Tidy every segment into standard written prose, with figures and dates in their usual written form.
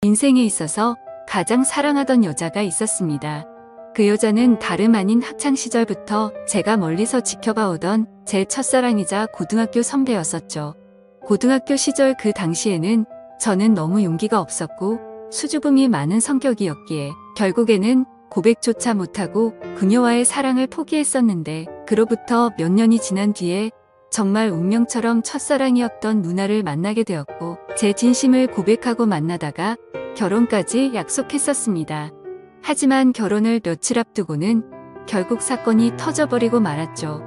인생에 있어서 가장 사랑하던 여자가 있었습니다. 그 여자는 다름 아닌 학창시절부터 제가 멀리서 지켜봐오던 제 첫사랑이자 고등학교 선배였었죠. 고등학교 시절 그 당시에는 저는 너무 용기가 없었고 수줍음이 많은 성격이었기에 결국에는 고백조차 못하고 그녀와의 사랑을 포기했었는데, 그로부터 몇 년이 지난 뒤에 정말 운명처럼 첫사랑이었던 누나를 만나게 되었고, 제 진심을 고백하고 만나다가 결혼까지 약속했었습니다. 하지만 결혼을 며칠 앞두고는 결국 사건이 터져버리고 말았죠.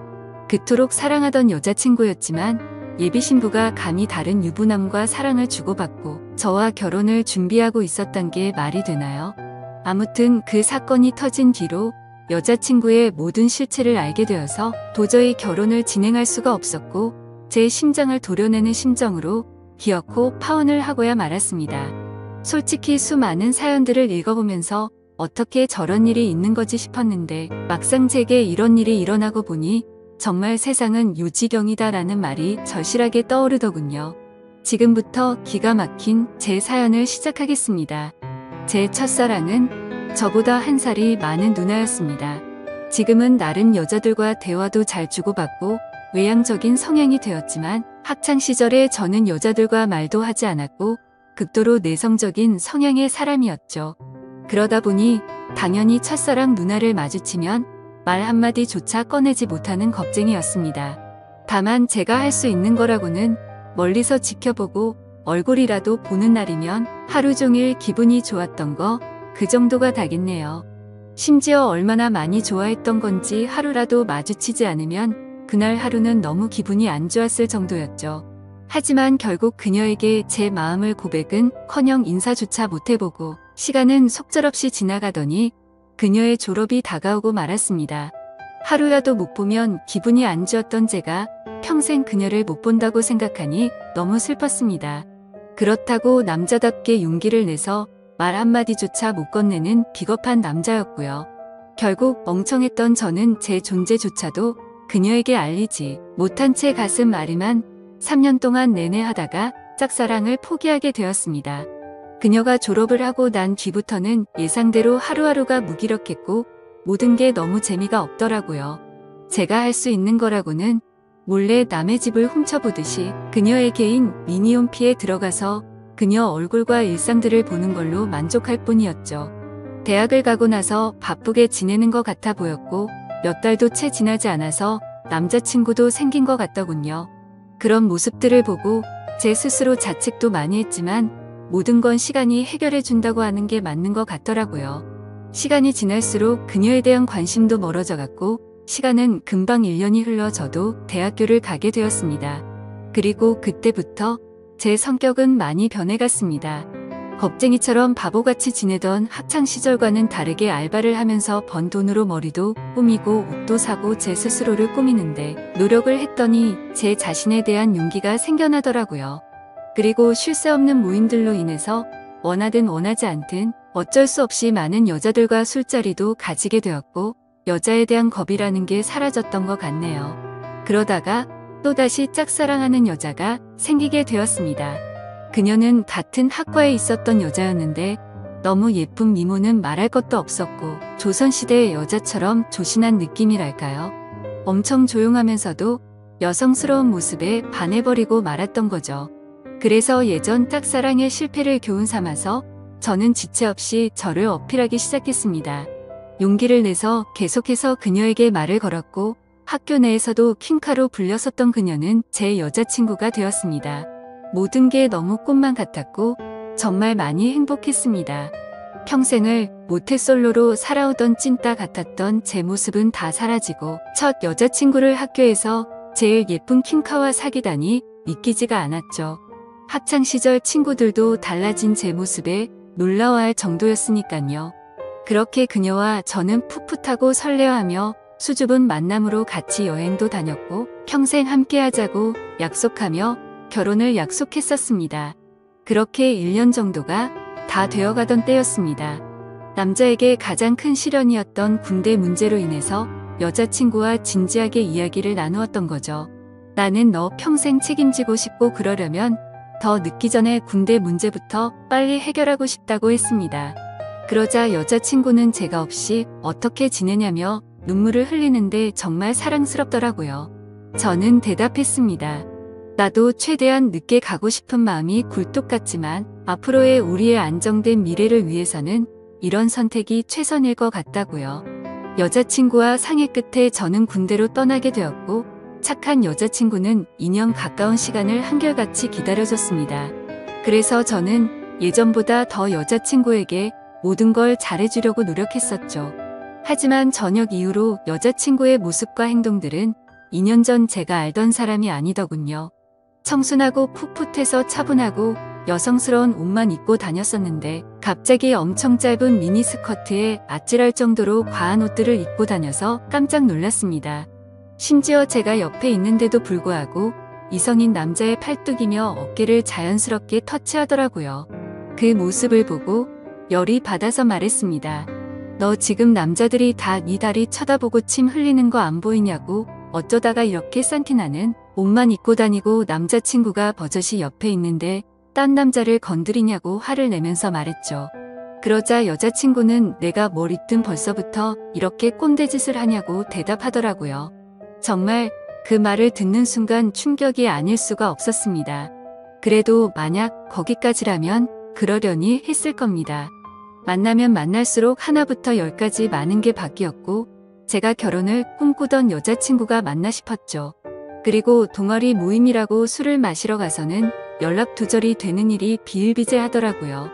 그토록 사랑하던 여자친구였지만 예비신부가 감히 다른 유부남과 사랑을 주고받고 저와 결혼을 준비하고 있었단 게 말이 되나요? 아무튼 그 사건이 터진 뒤로 여자친구의 모든 실체를 알게 되어서 도저히 결혼을 진행할 수가 없었고, 제 심장을 도려내는 심정으로 기어코 파혼을 하고야 말았습니다. 솔직히 수많은 사연들을 읽어보면서 어떻게 저런 일이 있는 거지 싶었는데, 막상 제게 이런 일이 일어나고 보니 정말 세상은 요지경이다라는 말이 절실하게 떠오르더군요. 지금부터 기가 막힌 제 사연을 시작하겠습니다. 제 첫사랑은 저보다 한 살이 많은 누나였습니다. 지금은 나름 여자들과 대화도 잘 주고받고 외향적인 성향이 되었지만, 학창시절에 저는 여자들과 말도 하지 않았고 극도로 내성적인 성향의 사람이었죠. 그러다 보니 당연히 첫사랑 누나를 마주치면 말 한마디조차 꺼내지 못하는 겁쟁이였습니다. 다만 제가 할 수 있는 거라고는 멀리서 지켜보고 얼굴이라도 보는 날이면 하루 종일 기분이 좋았던 거, 그 정도가 다겠네요. 심지어 얼마나 많이 좋아했던 건지 하루라도 마주치지 않으면 그날 하루는 너무 기분이 안 좋았을 정도였죠. 하지만 결국 그녀에게 제 마음을 고백은커녕 인사조차 못해보고 시간은 속절없이 지나가더니 그녀의 졸업이 다가오고 말았습니다. 하루라도 못 보면 기분이 안 좋았던 제가 평생 그녀를 못 본다고 생각하니 너무 슬펐습니다. 그렇다고 남자답게 용기를 내서 말 한마디조차 못 건네는 비겁한 남자였고요. 결국 멍청했던 저는 제 존재조차도 그녀에게 알리지 못한 채 가슴 아리만 3년 동안 내내 하다가 짝사랑을 포기하게 되었습니다. 그녀가 졸업을 하고 난 뒤부터는 예상대로 하루하루가 무기력했고 모든 게 너무 재미가 없더라고요. 제가 할 수 있는 거라고는 몰래 남의 집을 훔쳐보듯이 그녀의 개인 미니홈피에 들어가서 그녀 얼굴과 일상들을 보는 걸로 만족할 뿐이었죠. 대학을 가고 나서 바쁘게 지내는 것 같아 보였고 몇 달도 채 지나지 않아서 남자친구도 생긴 것 같더군요. 그런 모습들을 보고 제 스스로 자책도 많이 했지만 모든 건 시간이 해결해 준다고 하는 게 맞는 것 같더라고요. 시간이 지날수록 그녀에 대한 관심도 멀어져 갔고 시간은 금방 1년이 흘러 저도 대학교를 가게 되었습니다. 그리고 그때부터 제 성격은 많이 변해갔습니다. 겁쟁이처럼 바보같이 지내던 학창시절과는 다르게 알바를 하면서 번 돈으로 머리도 꾸미고 옷도 사고 제 스스로를 꾸미는데 노력을 했더니 제 자신에 대한 용기가 생겨나더라고요. 그리고 쉴 새 없는 모임들로 인해서 원하든 원하지 않든 어쩔 수 없이 많은 여자들과 술자리도 가지게 되었고 여자에 대한 겁이라는 게 사라졌던 것 같네요. 그러다가 또다시 짝사랑하는 여자가 생기게 되었습니다. 그녀는 같은 학과에 있었던 여자였는데 너무 예쁜 미모는 말할 것도 없었고 조선시대의 여자처럼 조신한 느낌이랄까요. 엄청 조용하면서도 여성스러운 모습에 반해버리고 말았던 거죠. 그래서 예전 짝사랑의 실패를 교훈 삼아서 저는 지체 없이 저를 어필하기 시작했습니다. 용기를 내서 계속해서 그녀에게 말을 걸었고 학교 내에서도 퀸카로 불렸었던 그녀는 제 여자친구가 되었습니다. 모든 게 너무 꿈만 같았고 정말 많이 행복했습니다. 평생을 모태솔로로 살아오던 찐따 같았던 제 모습은 다 사라지고 첫 여자친구를 학교에서 제일 예쁜 퀸카와 사귀다니 믿기지가 않았죠. 학창시절 친구들도 달라진 제 모습에 놀라워할 정도였으니까요. 그렇게 그녀와 저는 풋풋하고 설레어하며 수줍은 만남으로 같이 여행도 다녔고 평생 함께하자고 약속하며 결혼을 약속했었습니다. 그렇게 1년 정도가 다 되어가던 때였습니다. 남자에게 가장 큰 시련이었던 군대 문제로 인해서 여자친구와 진지하게 이야기를 나누었던 거죠. 나는 너 평생 책임지고 싶고 그러려면 더 늦기 전에 군대 문제부터 빨리 해결하고 싶다고 했습니다. 그러자 여자친구는 제가 없이 어떻게 지내냐며 눈물을 흘리는데 정말 사랑스럽더라고요. 저는 대답했습니다. 나도 최대한 늦게 가고 싶은 마음이 굴뚝 같지만 앞으로의 우리의 안정된 미래를 위해서는 이런 선택이 최선일 것 같다고요. 여자친구와 상의 끝에 저는 군대로 떠나게 되었고 착한 여자친구는 2년 가까운 시간을 한결같이 기다려줬습니다. 그래서 저는 예전보다 더 여자친구에게 모든 걸 잘해주려고 노력했었죠. 하지만 저녁 이후로 여자친구의 모습과 행동들은 2년 전 제가 알던 사람이 아니더군요. 청순하고 풋풋해서 차분하고 여성스러운 옷만 입고 다녔었는데 갑자기 엄청 짧은 미니스커트에 아찔할 정도로 과한 옷들을 입고 다녀서 깜짝 놀랐습니다. 심지어 제가 옆에 있는데도 불구하고 이성인 남자의 팔뚝이며 어깨를 자연스럽게 터치하더라고요. 그 모습을 보고 열이 받아서 말했습니다. 너 지금 남자들이 다 네 다리 쳐다보고 침 흘리는 거 안 보이냐고. 어쩌다가 이렇게 싼티나는 옷만 입고 다니고 남자친구가 버젓이 옆에 있는데 딴 남자를 건드리냐고 화를 내면서 말했죠. 그러자 여자친구는 내가 뭘 입든 벌써부터 이렇게 꼰대짓을 하냐고 대답하더라고요. 정말 그 말을 듣는 순간 충격이 아닐 수가 없었습니다. 그래도 만약 거기까지라면 그러려니 했을 겁니다. 만나면 만날수록 하나부터 열까지 많은 게 바뀌었고 제가 결혼을 꿈꾸던 여자친구가 맞나 싶었죠. 그리고 동아리 모임이라고 술을 마시러 가서는 연락 두절이 되는 일이 비일비재하더라고요.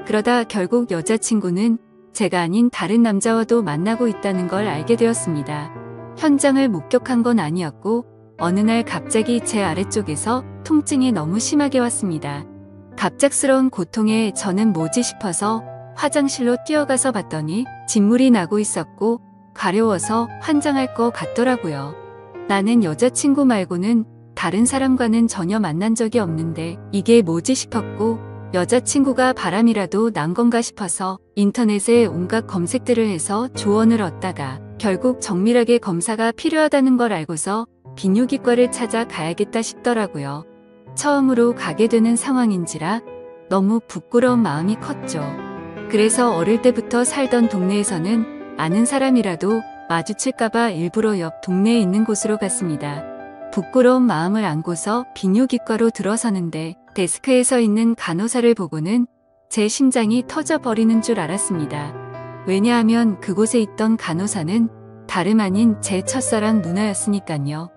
그러다 결국 여자친구는 제가 아닌 다른 남자와도 만나고 있다는 걸 알게 되었습니다. 현장을 목격한 건 아니었고 어느 날 갑자기 제 아래쪽에서 통증이 너무 심하게 왔습니다. 갑작스러운 고통에 저는 뭐지 싶어서 화장실로 뛰어가서 봤더니 진물이 나고 있었고 가려워서 환장할 것 같더라고요. 나는 여자친구 말고는 다른 사람과는 전혀 만난 적이 없는데 이게 뭐지 싶었고 여자친구가 바람이라도 난 건가 싶어서 인터넷에 온갖 검색들을 해서 조언을 얻다가 결국 정밀하게 검사가 필요하다는 걸 알고서 비뇨기과를 찾아가야겠다 싶더라고요. 처음으로 가게 되는 상황인지라 너무 부끄러운 마음이 컸죠. 그래서 어릴 때부터 살던 동네에서는 아는 사람이라도 마주칠까봐 일부러 옆 동네에 있는 곳으로 갔습니다. 부끄러운 마음을 안고서 비뇨기과로 들어서는데 데스크에 서 있는 간호사를 보고는 제 심장이 터져버리는 줄 알았습니다. 왜냐하면 그곳에 있던 간호사는 다름 아닌 제 첫사랑 누나였으니깐요.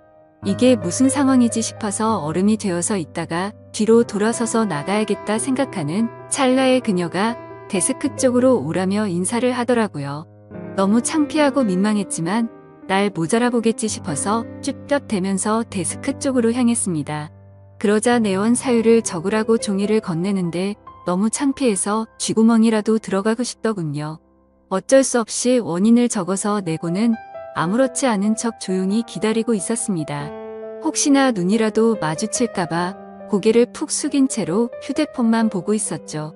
이게 무슨 상황이지 싶어서 얼음이 되어서 있다가 뒤로 돌아서서 나가야겠다 생각하는 찰나에 그녀가 데스크 쪽으로 오라며 인사를 하더라고요. 너무 창피하고 민망했지만 날 모자라보겠지 싶어서 쭈뼛대면서 데스크 쪽으로 향했습니다. 그러자 내원 사유를 적으라고 종이를 건네는데 너무 창피해서 쥐구멍이라도 들어가고 싶더군요. 어쩔 수 없이 원인을 적어서 내고는 아무렇지 않은 척 조용히 기다리고 있었습니다. 혹시나 눈이라도 마주칠까봐 고개를 푹 숙인 채로 휴대폰만 보고 있었죠.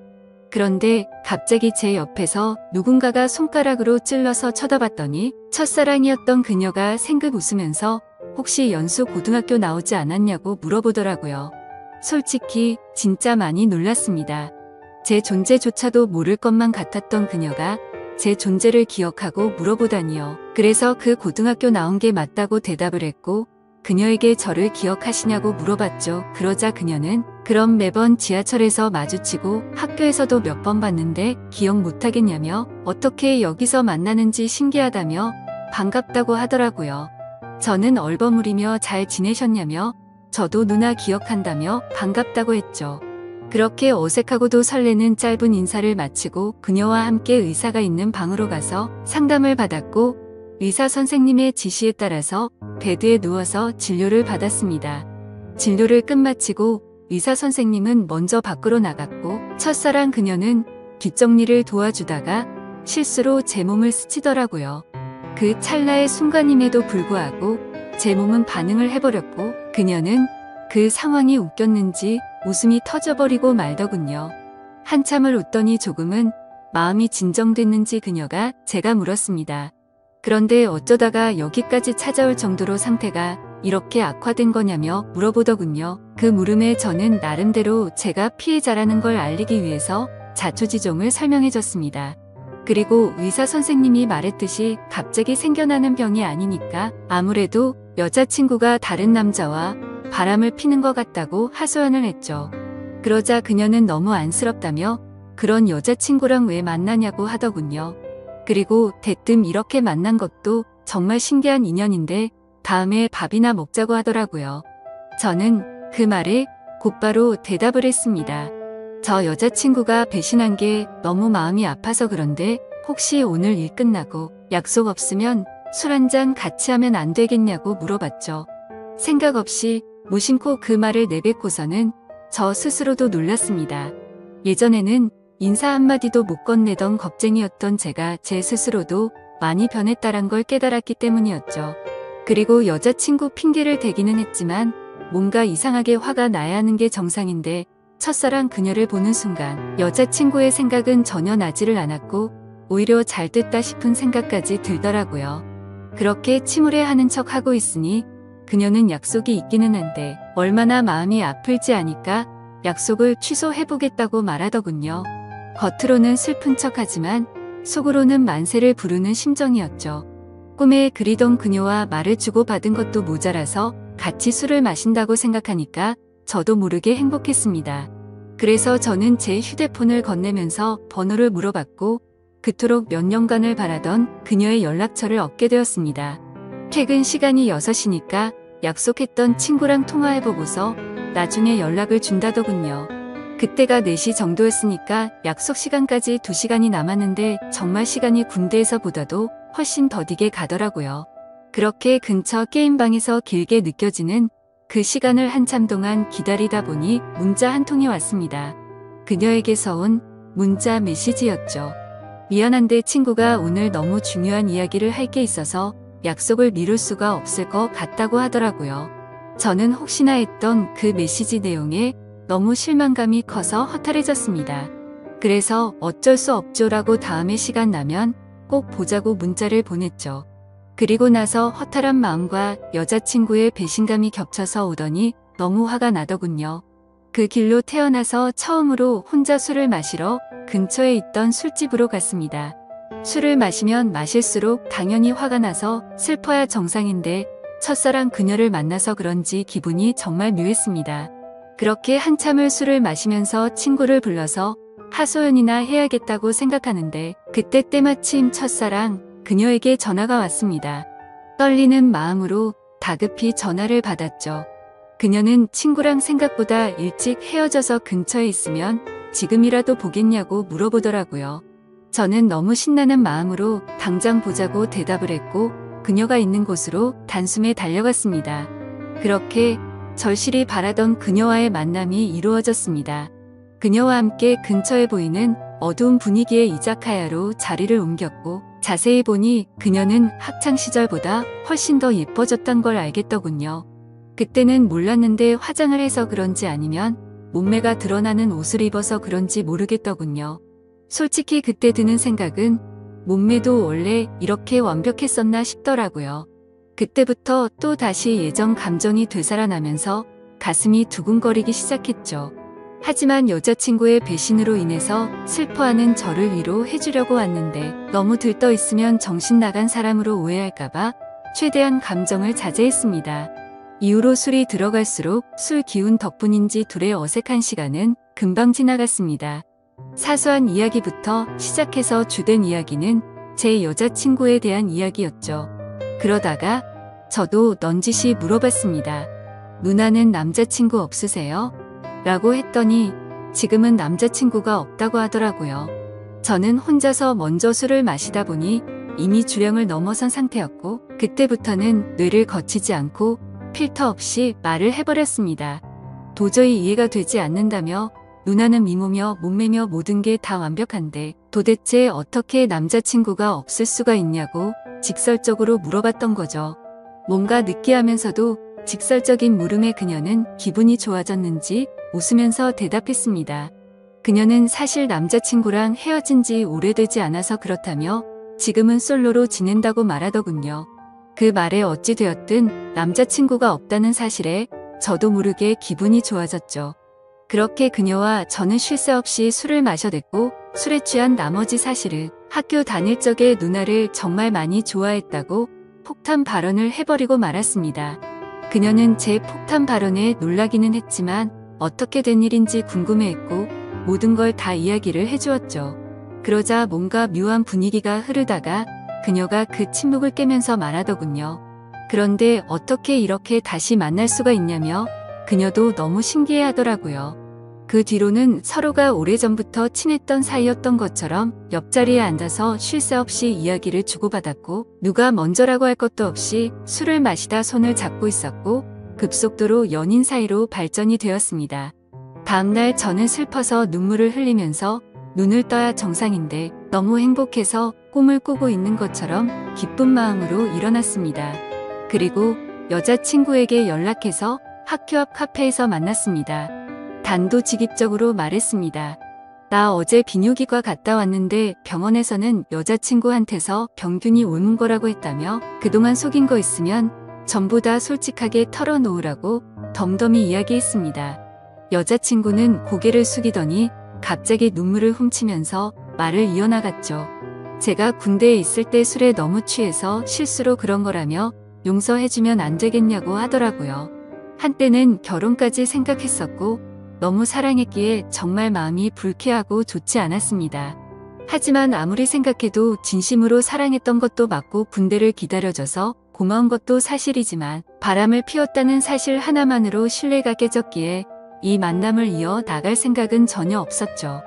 그런데 갑자기 제 옆에서 누군가가 손가락으로 찔러서 쳐다봤더니 첫사랑이었던 그녀가 생긋 웃으면서 혹시 연수 고등학교 나오지 않았냐고 물어보더라고요. 솔직히 진짜 많이 놀랐습니다. 제 존재조차도 모를 것만 같았던 그녀가 제 존재를 기억하고 물어보다니요. 그래서 그 고등학교 나온 게 맞다고 대답을 했고 그녀에게 저를 기억하시냐고 물어봤죠. 그러자 그녀는 그럼 매번 지하철에서 마주치고 학교에서도 몇 번 봤는데 기억 못하겠냐며 어떻게 여기서 만나는지 신기하다며 반갑다고 하더라고요. 저는 얼버무리며 잘 지내셨냐며 저도 누나 기억한다며 반갑다고 했죠. 그렇게 어색하고도 설레는 짧은 인사를 마치고 그녀와 함께 의사가 있는 방으로 가서 상담을 받았고 의사 선생님의 지시에 따라서 베드에 누워서 진료를 받았습니다. 진료를 끝마치고 의사 선생님은 먼저 밖으로 나갔고 첫사랑 그녀는 뒷정리를 도와주다가 실수로 제 몸을 스치더라고요. 그 찰나의 순간임에도 불구하고 제 몸은 반응을 해버렸고 그녀는 그 상황이 웃겼는지 웃음이 터져버리고 말더군요. 한참을 웃더니 조금은 마음이 진정됐는지 그녀가 제가 물었습니다. 그런데 어쩌다가 여기까지 찾아올 정도로 상태가 이렇게 악화된 거냐며 물어보더군요. 그 물음에 저는 나름대로 제가 피해자라는 걸 알리기 위해서 자초지종을 설명해줬습니다. 그리고 의사 선생님이 말했듯이 갑자기 생겨나는 병이 아니니까 아무래도 여자친구가 다른 남자와 바람을 피는 것 같다고 하소연을 했죠. 그러자 그녀는 너무 안쓰럽다며 그런 여자친구랑 왜 만나냐고 하더군요. 그리고 대뜸 이렇게 만난 것도 정말 신기한 인연인데 다음에 밥이나 먹자고 하더라고요. 저는 그 말에 곧바로 대답을 했습니다. 저 여자친구가 배신한 게 너무 마음이 아파서 그런데 혹시 오늘 일 끝나고 약속 없으면 술 한잔 같이 하면 안 되겠냐고 물어봤죠. 생각 없이 무심코 그 말을 내뱉고서는 저 스스로도 놀랐습니다. 예전에는 인사 한마디도 못 건네던 겁쟁이였던 제가 제 스스로도 많이 변했다란 걸 깨달았기 때문이었죠. 그리고 여자친구 핑계를 대기는 했지만 뭔가 이상하게 화가 나야 하는 게 정상인데 첫사랑 그녀를 보는 순간 여자친구의 생각은 전혀 나지를 않았고 오히려 잘 됐다 싶은 생각까지 들더라고요. 그렇게 침울해하는 척 하고 있으니 그녀는 약속이 있기는 한데 얼마나 마음이 아플지 아니까 약속을 취소해보겠다고 말하더군요. 겉으로는 슬픈 척하지만 속으로는 만세를 부르는 심정이었죠. 꿈에 그리던 그녀와 말을 주고받은 것도 모자라서 같이 술을 마신다고 생각하니까 저도 모르게 행복했습니다. 그래서 저는 제 휴대폰을 건네면서 번호를 물어봤고 그토록 몇 년간을 바라던 그녀의 연락처를 얻게 되었습니다. 퇴근 시간이 6시니까 약속했던 친구랑 통화해보고서 나중에 연락을 준다더군요. 그때가 4시 정도였으니까 약속 시간까지 2시간이 남았는데 정말 시간이 군대에서 보다도 훨씬 더디게 가더라고요. 그렇게 근처 게임방에서 길게 느껴지는 그 시간을 한참 동안 기다리다 보니 문자 한 통이 왔습니다. 그녀에게서 온 문자 메시지였죠. 미안한데 친구가 오늘 너무 중요한 이야기를 할 게 있어서 약속을 미룰 수가 없을 것 같다고 하더라고요. 저는 혹시나 했던 그 메시지 내용에 너무 실망감이 커서 허탈해졌습니다. 그래서 어쩔 수 없죠라고 다음에 시간 나면 꼭 보자고 문자를 보냈죠. 그리고 나서 허탈한 마음과 여자친구의 배신감이 겹쳐서 오더니 너무 화가 나더군요. 그 길로 태어나서 처음으로 혼자 술을 마시러 근처에 있던 술집으로 갔습니다. 술을 마시면 마실수록 당연히 화가 나서 슬퍼야 정상인데 첫사랑 그녀를 만나서 그런지 기분이 정말 묘했습니다. 그렇게 한참을 술을 마시면서 친구를 불러서 하소연이나 해야겠다고 생각하는데 그때 때마침 첫사랑 그녀에게 전화가 왔습니다. 떨리는 마음으로 다급히 전화를 받았죠. 그녀는 친구랑 생각보다 일찍 헤어져서 근처에 있으면 지금이라도 보겠냐고 물어보더라고요. 저는 너무 신나는 마음으로 당장 보자고 대답을 했고 그녀가 있는 곳으로 단숨에 달려갔습니다. 그렇게 절실히 바라던 그녀와의 만남이 이루어졌습니다. 그녀와 함께 근처에 보이는 어두운 분위기의 이자카야로 자리를 옮겼고 자세히 보니 그녀는 학창시절보다 훨씬 더 예뻐졌던 걸 알겠더군요. 그때는 몰랐는데 화장을 해서 그런지 아니면 몸매가 드러나는 옷을 입어서 그런지 모르겠더군요. 솔직히 그때 드는 생각은 몸매도 원래 이렇게 완벽했었나 싶더라고요. 그때부터 또 다시 예전 감정이 되살아나면서 가슴이 두근거리기 시작했죠. 하지만 여자친구의 배신으로 인해서 슬퍼하는 저를 위로해주려고 왔는데 너무 들떠 있으면 정신 나간 사람으로 오해할까봐 최대한 감정을 자제했습니다. 이후로 술이 들어갈수록 술 기운 덕분인지 둘의 어색한 시간은 금방 지나갔습니다. 사소한 이야기부터 시작해서 주된 이야기는 제 여자친구에 대한 이야기였죠. 그러다가 저도 넌지시 물어봤습니다. 누나는 남자친구 없으세요? 라고 했더니 지금은 남자친구가 없다고 하더라고요. 저는 혼자서 먼저 술을 마시다 보니 이미 주량을 넘어선 상태였고 그때부터는 뇌를 거치지 않고 필터 없이 말을 해버렸습니다. 도저히 이해가 되지 않는다며 누나는 미모며 몸매며 모든 게 다 완벽한데 도대체 어떻게 남자친구가 없을 수가 있냐고 직설적으로 물어봤던 거죠. 뭔가 느끼하면서도 직설적인 물음에 그녀는 기분이 좋아졌는지 웃으면서 대답했습니다. 그녀는 사실 남자친구랑 헤어진 지 오래되지 않아서 그렇다며 지금은 솔로로 지낸다고 말하더군요. 그 말에 어찌 되었든 남자친구가 없다는 사실에 저도 모르게 기분이 좋아졌죠. 그렇게 그녀와 저는 쉴 새 없이 술을 마셔댔고 술에 취한 나머지 사실은 학교 다닐 적에 누나를 정말 많이 좋아했다고 폭탄 발언을 해버리고 말았습니다. 그녀는 제 폭탄 발언에 놀라기는 했지만 어떻게 된 일인지 궁금해했고 모든 걸 다 이야기를 해주었죠. 그러자 뭔가 묘한 분위기가 흐르다가 그녀가 그 침묵을 깨면서 말하더군요. 그런데 어떻게 이렇게 다시 만날 수가 있냐며 그녀도 너무 신기해하더라고요. 그 뒤로는 서로가 오래전부터 친했던 사이였던 것처럼 옆자리에 앉아서 쉴 새 없이 이야기를 주고받았고 누가 먼저라고 할 것도 없이 술을 마시다 손을 잡고 있었고 급속도로 연인 사이로 발전이 되었습니다. 다음날 저는 슬퍼서 눈물을 흘리면서 눈을 떠야 정상인데 너무 행복해서 꿈을 꾸고 있는 것처럼 기쁜 마음으로 일어났습니다. 그리고 여자친구에게 연락해서 학교 앞 카페에서 만났습니다. 단도직입적으로 말했습니다. 나 어제 비뇨기과 갔다 왔는데 병원에서는 여자친구한테서 병균이 옮은 거라고 했다며 그동안 속인 거 있으면 전부 다 솔직하게 털어놓으라고 덤덤히 이야기했습니다. 여자친구는 고개를 숙이더니 갑자기 눈물을 훔치면서 말을 이어나갔죠. 제가 군대에 있을 때 술에 너무 취해서 실수로 그런 거라며 용서해주면 안 되겠냐고 하더라고요. 한때는 결혼까지 생각했었고 너무 사랑했기에 정말 마음이 불쾌하고 좋지 않았습니다. 하지만 아무리 생각해도 진심으로 사랑했던 것도 맞고 군대를 기다려줘서 고마운 것도 사실이지만 바람을 피웠다는 사실 하나만으로 신뢰가 깨졌기에 이 만남을 이어 나갈 생각은 전혀 없었죠.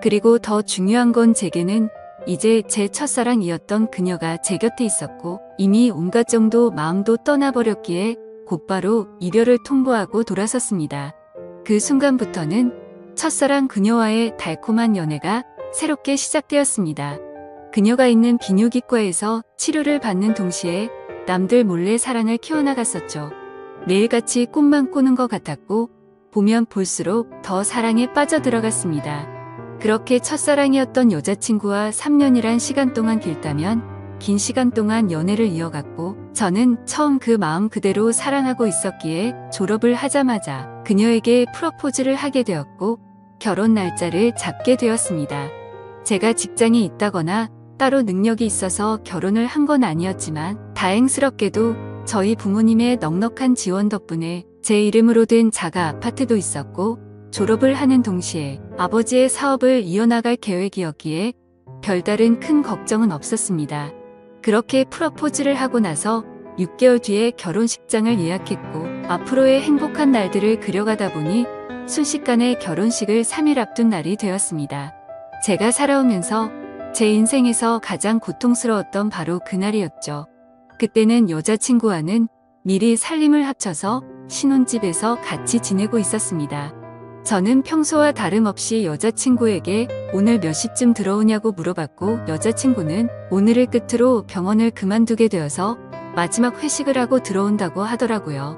그리고 더 중요한 건 제게는 이제 제 첫사랑이었던 그녀가 제 곁에 있었고 이미 온갖 정도 마음도 떠나버렸기에 곧바로 이별을 통보하고 돌아섰습니다. 그 순간부터는 첫사랑 그녀와의 달콤한 연애가 새롭게 시작되었습니다. 그녀가 있는 비뇨기과에서 치료를 받는 동시에 남들 몰래 사랑을 키워나갔었죠. 매일같이 꿈만 꾸는 것 같았고 보면 볼수록 더 사랑에 빠져들어갔습니다. 그렇게 첫사랑이었던 여자친구와 3년이란 시간 동안 길다면 긴 시간 동안 연애를 이어갔고 저는 처음 그 마음 그대로 사랑하고 있었기에 졸업을 하자마자 그녀에게 프로포즈를 하게 되었고 결혼 날짜를 잡게 되었습니다. 제가 직장이 있다거나 따로 능력이 있어서 결혼을 한 건 아니었지만 다행스럽게도 저희 부모님의 넉넉한 지원 덕분에 제 이름으로 된 자가 아파트도 있었고 졸업을 하는 동시에 아버지의 사업을 이어나갈 계획이었기에 별다른 큰 걱정은 없었습니다. 그렇게 프로포즈를 하고 나서 6개월 뒤에 결혼식장을 예약했고 앞으로의 행복한 날들을 그려가다 보니 순식간에 결혼식을 3일 앞둔 날이 되었습니다. 제가 살아오면서 제 인생에서 가장 고통스러웠던 바로 그날이었죠. 그때는 여자친구와는 미리 살림을 합쳐서 신혼집에서 같이 지내고 있었습니다. 저는 평소와 다름없이 여자친구에게 오늘 몇 시쯤 들어오냐고 물어봤고 여자친구는 오늘을 끝으로 병원을 그만두게 되어서 마지막 회식을 하고 들어온다고 하더라고요.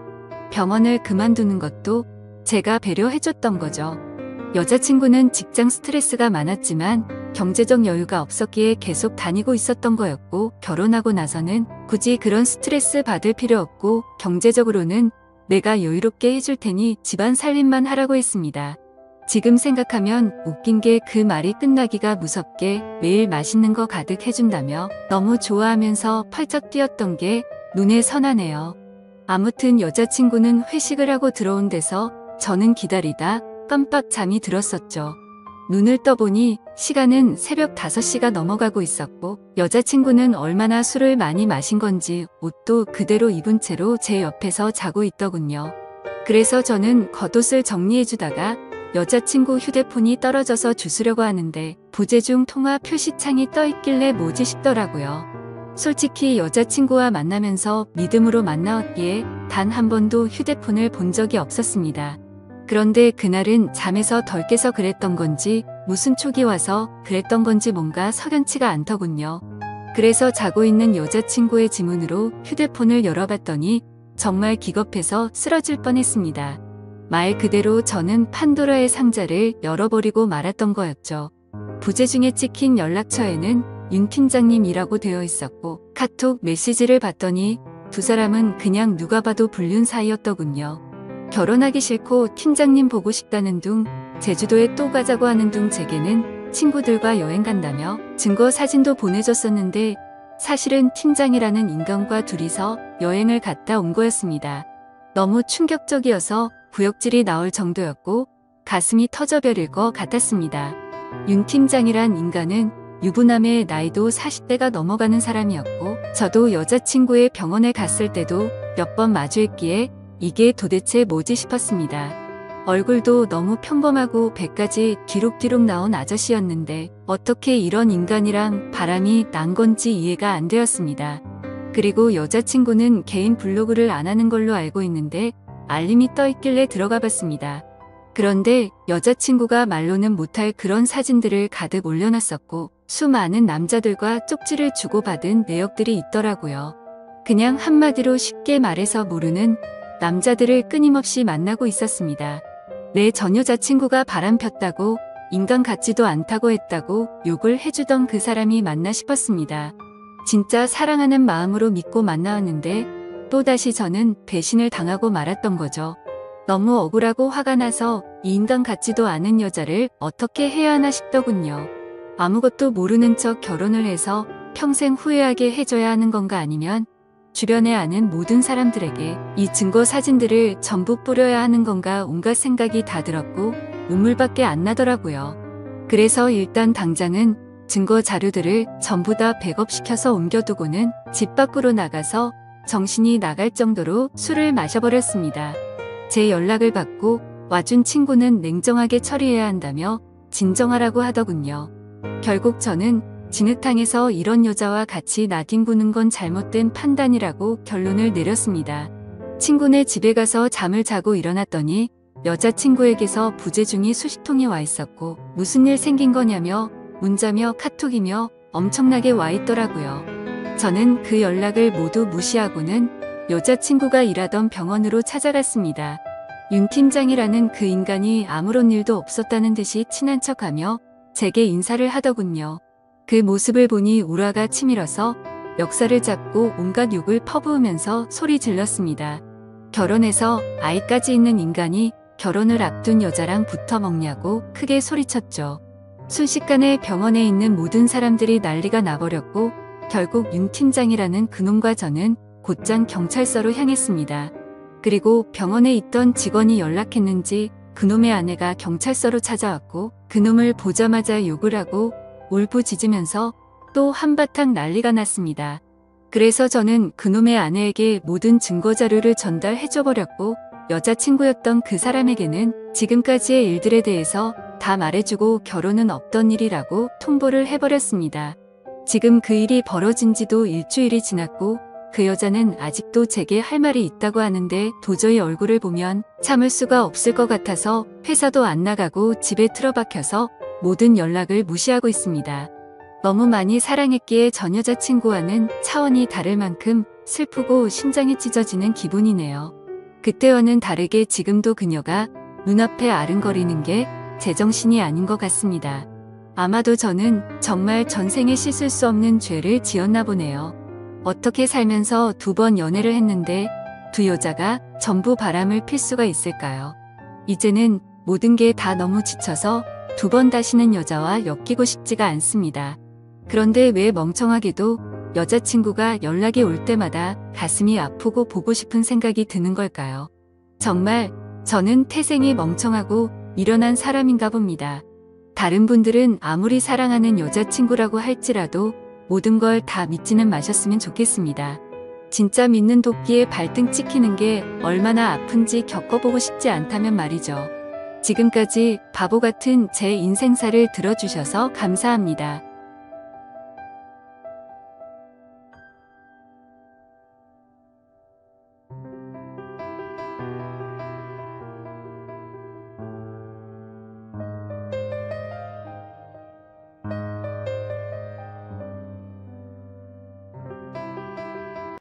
병원을 그만두는 것도 제가 배려해줬던 거죠. 여자친구는 직장 스트레스가 많았지만 경제적 여유가 없었기에 계속 다니고 있었던 거였고 결혼하고 나서는 굳이 그런 스트레스 받을 필요 없고 경제적으로는 내가 여유롭게 해줄 테니 집안 살림만 하라고 했습니다. 지금 생각하면 웃긴 게 그 말이 끝나기가 무섭게 매일 맛있는 거 가득 해준다며 너무 좋아하면서 펄쩍 뛰었던 게 눈에 선하네요. 아무튼 여자친구는 회식을 하고 들어온 데서 저는 기다리다 깜빡 잠이 들었었죠. 눈을 떠보니 시간은 새벽 5시가 넘어가고 있었고 여자친구는 얼마나 술을 많이 마신 건지 옷도 그대로 입은 채로 제 옆에서 자고 있더군요. 그래서 저는 겉옷을 정리해주다가 여자친구 휴대폰이 떨어져서 주스려고 하는데 부재중 통화 표시창이 떠있길래 뭐지 싶더라고요. 솔직히 여자친구와 만나면서 믿음으로 만나왔기에 단 한 번도 휴대폰을 본 적이 없었습니다. 그런데 그날은 잠에서 덜 깨서 그랬던 건지 무슨 촉이 와서 그랬던 건지 뭔가 석연치가 않더군요. 그래서 자고 있는 여자친구의 지문으로 휴대폰을 열어봤더니 정말 기겁해서 쓰러질 뻔했습니다. 말 그대로 저는 판도라의 상자를 열어버리고 말았던 거였죠. 부재중에 찍힌 연락처에는 윤 팀장님이라고 되어 있었고 카톡 메시지를 봤더니 두 사람은 그냥 누가 봐도 불륜 사이였더군요. 결혼하기 싫고 팀장님 보고 싶다는 둥, 제주도에 또 가자고 하는 둥 제게는 친구들과 여행 간다며 증거 사진도 보내줬었는데 사실은 팀장이라는 인간과 둘이서 여행을 갔다 온 거였습니다. 너무 충격적이어서 구역질이 나올 정도였고 가슴이 터져버릴 것 같았습니다. 윤 팀장이란 인간은 유부남의 나이도 40대가 넘어가는 사람이었고 저도 여자친구의 병원에 갔을 때도 몇 번 마주했기에 이게 도대체 뭐지 싶었습니다. 얼굴도 너무 평범하고 배까지 뒤룩뒤룩 나온 아저씨였는데 어떻게 이런 인간이랑 바람이 난 건지 이해가 안 되었습니다. 그리고 여자친구는 개인 블로그를 안 하는 걸로 알고 있는데 알림이 떠 있길래 들어가 봤습니다. 그런데 여자친구가 말로는 못할 그런 사진들을 가득 올려놨었고 수많은 남자들과 쪽지를 주고받은 내역들이 있더라고요. 그냥 한마디로 쉽게 말해서 모르는 남자들을 끊임없이 만나고 있었습니다. 내 전 여자친구가 바람 폈다고 인간 같지도 않다고 했다고 욕을 해주던 그 사람이 맞나 싶었습니다. 진짜 사랑하는 마음으로 믿고 만나왔는데 또다시 저는 배신을 당하고 말았던 거죠. 너무 억울하고 화가 나서 이 인간 같지도 않은 여자를 어떻게 해야 하나 싶더군요. 아무것도 모르는 척 결혼을 해서 평생 후회하게 해줘야 하는 건가 아니면 주변에 아는 모든 사람들에게 이 증거 사진들을 전부 뿌려야 하는 건가 온갖 생각이 다 들었고 눈물밖에 안 나더라고요. 그래서 일단 당장은 증거 자료들을 전부 다 백업시켜서 옮겨두고는 집 밖으로 나가서 정신이 나갈 정도로 술을 마셔버렸습니다. 제 연락을 받고 와준 친구는 냉정하게 처리해야 한다며 진정하라고 하더군요. 결국 저는 진흙탕에서 이런 여자와 같이 나뒹구는 건 잘못된 판단이라고 결론을 내렸습니다. 친구네 집에 가서 잠을 자고 일어났더니 여자친구에게서 부재중이 수십 통이 와 있었고 무슨 일 생긴 거냐며 문자며 카톡이며 엄청나게 와 있더라고요. 저는 그 연락을 모두 무시하고는 여자친구가 일하던 병원으로 찾아갔습니다. 윤 팀장이라는 그 인간이 아무런 일도 없었다는 듯이 친한 척하며 제게 인사를 하더군요. 그 모습을 보니 우라가 치밀어서 멱살을 잡고 온갖 욕을 퍼부으면서 소리 질렀습니다. 결혼해서 아이까지 있는 인간이 결혼을 앞둔 여자랑 붙어 먹냐고 크게 소리쳤죠. 순식간에 병원에 있는 모든 사람들이 난리가 나버렸고 결국 윤 팀장이라는 그놈과 저는 곧장 경찰서로 향했습니다. 그리고 병원에 있던 직원이 연락했는지 그놈의 아내가 경찰서로 찾아왔고 그놈을 보자마자 욕을 하고 울부짖으면서 또 한바탕 난리가 났습니다. 그래서 저는 그놈의 아내에게 모든 증거자료를 전달해줘버렸고 여자친구였던 그 사람에게는 지금까지의 일들에 대해서 다 말해주고 결혼은 없던 일이라고 통보를 해버렸습니다. 지금 그 일이 벌어진 지도 일주일이 지났고 그 여자는 아직도 제게 할 말이 있다고 하는데 도저히 얼굴을 보면 참을 수가 없을 것 같아서 회사도 안 나가고 집에 틀어박혀서 모든 연락을 무시하고 있습니다. 너무 많이 사랑했기에 전 여자친구와는 차원이 다를 만큼 슬프고 심장이 찢어지는 기분이네요. 그때와는 다르게 지금도 그녀가 눈앞에 아른거리는 게 제정신이 아닌 것 같습니다. 아마도 저는 정말 전생에 씻을 수 없는 죄를 지었나 보네요. 어떻게 살면서 2번 연애를 했는데 두 여자가 전부 바람을 필 수가 있을까요? 이제는 모든 게 다 너무 지쳐서 2번 다시는 여자와 엮이고 싶지가 않습니다. 그런데 왜 멍청하게도 여자친구가 연락이 올 때마다 가슴이 아프고 보고 싶은 생각이 드는 걸까요? 정말 저는 태생이 멍청하고 미련한 사람인가 봅니다. 다른 분들은 아무리 사랑하는 여자친구라고 할지라도 모든 걸 다 믿지는 마셨으면 좋겠습니다. 진짜 믿는 도끼에 발등 찍히는 게 얼마나 아픈지 겪어보고 싶지 않다면 말이죠. 지금까지 바보 같은 제 인생사를 들어주셔서 감사합니다.